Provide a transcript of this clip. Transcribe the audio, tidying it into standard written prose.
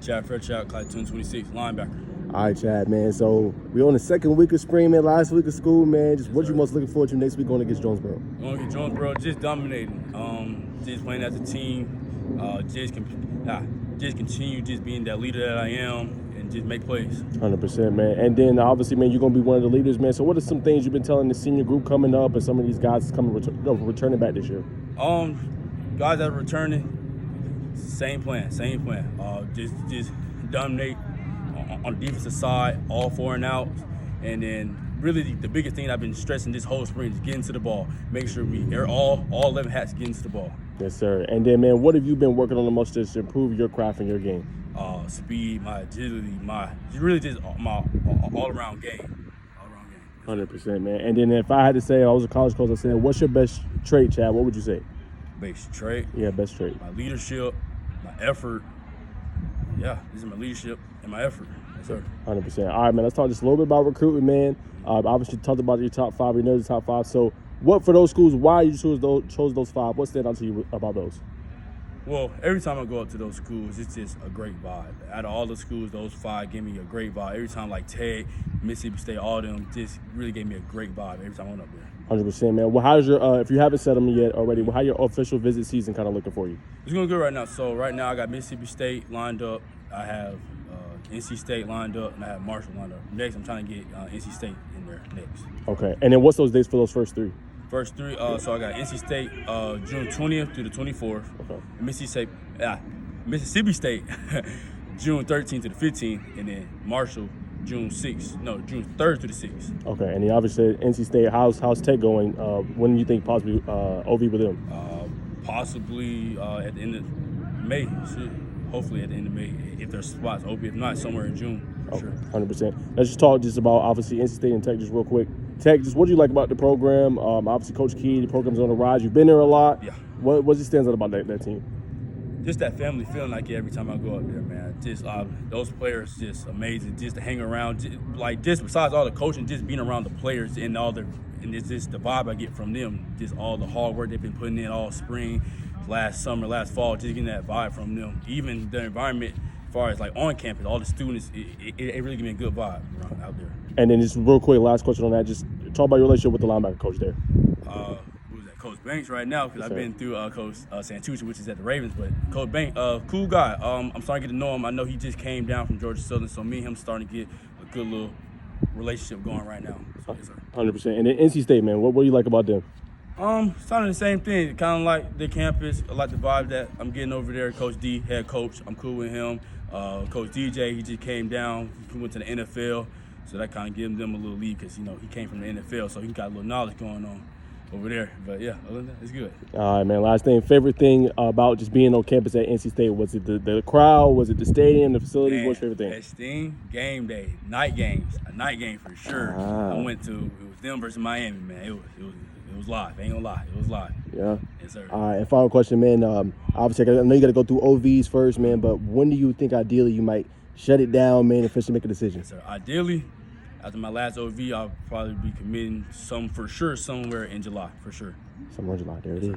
Chad Fairchild, class 2026, linebacker. All right, Chad, man. So we're on the second week of spring, man. Last week of school, man. Just what you most looking forward to next week going against Jonesboro? Going against Jonesboro, just dominating. Just playing as a team. Just continue just being that leader that I am and just make plays. 100%, man. And then obviously, man, you're gonna be one of the leaders, man. So what are some things you've been telling the senior group coming up, and some of these guys coming returning back this year? Guys that are returning, same plan. Just dominate on the defensive side, all 4 and outs, and then really the biggest thing I've been stressing this whole spring is getting to the ball. Make sure all 11 hats getting to the ball. Yes, sir. And then, man, what have you been working on the most to improve your craft and your game? Speed, my agility, my all-around game. 100%, man. And then if I had to say, I was a college coach, I said, what's your best trait, Chad? What would you say? Best trait? Yeah, best trait. My leadership, my effort. Yeah, this is my leadership and my effort. Yes, sir. 100%. All right, man, let's talk just a little bit about recruitment, man. Obviously, you talked about your top 5, you know the top 5. So what for those schools, why you chose those 5? What stand out to you about those? Well, every time I go up to those schools, it's just a great vibe. Out of all the schools, those 5 give me a great vibe. Every time, like Tech, Mississippi State, all of them just really gave me a great vibe every time I went up there. 100%, man. Well, how's your, if you haven't said them yet already, how your official visit season kind of looking for you? It's going good right now. So right now I got Mississippi State lined up. I have NC State lined up, and I have Marshall lined up. Next, I'm trying to get NC State in there next. Okay. And then what's those dates for those first 3? First 3, so I got NC State June 20th through the 24th. Okay. Mississippi State June 13th to the 15th, and then Marshall June 3rd to the 6th. Okay. And then obviously NC State, how's Tech going? When do you think possibly OV with them? Possibly at the end of May. Hopefully at the end of May, if there's spots open. If not, somewhere in June, for sure. 100%. Let's just talk just about, obviously, NC State and Tech just real quick. Tech, just what do you like about the program? Obviously, Coach Key, the program's on the rise. You've been there a lot. Yeah. What stands out about that team? Just that family feeling like every time I go up there, man. Just those players, just amazing. Just to hang around, just besides all the coaching, just being around the players and it's just the vibe I get from them. Just all the hard work they've been putting in all spring, last summer, last fall. Just getting that vibe from them. Even the environment, as far as like on campus, all the students, it really give me a good vibe out there. And then just real quick, last question on that. Just talk about your relationship with the linebacker coach there. Who's that? Coach Banks right now, because I've been through Coach Santucci, which is at the Ravens. But Coach Banks, cool guy. I'm starting to get to know him. I know he just came down from Georgia Southern, so me and him starting to get a good little relationship going right now. So, yes, sir. 100%. And then NC State, man, what do you like about them? It's kind of the same thing. Kind of like the campus. I like the vibe that I'm getting over there. Coach D, head coach, I'm cool with him. Coach DJ, he just came down. He went to the NFL, so that kind of gives them a little lead because he came from the NFL, so he got a little knowledge going on over there. But yeah, other than that, it's good. All right, man. Last thing, favorite thing about just being on campus at NC State, was it the crowd? Was it the stadium, the facilities? What's your favorite thing? Best thing, game day, night games, a night game for sure. I went to, it was them versus Miami, man. It was live. Ain't gonna lie, it was live. Yeah. Yes, sir. All right, and final question, man. Obviously, I know you got to go through OVs first, man. But when do you think ideally you might shut it down, man, and officially make a decision? Yes, sir. Ideally, after my last OV, I'll probably be committing somewhere in July, for sure. Somewhere in July. There it is.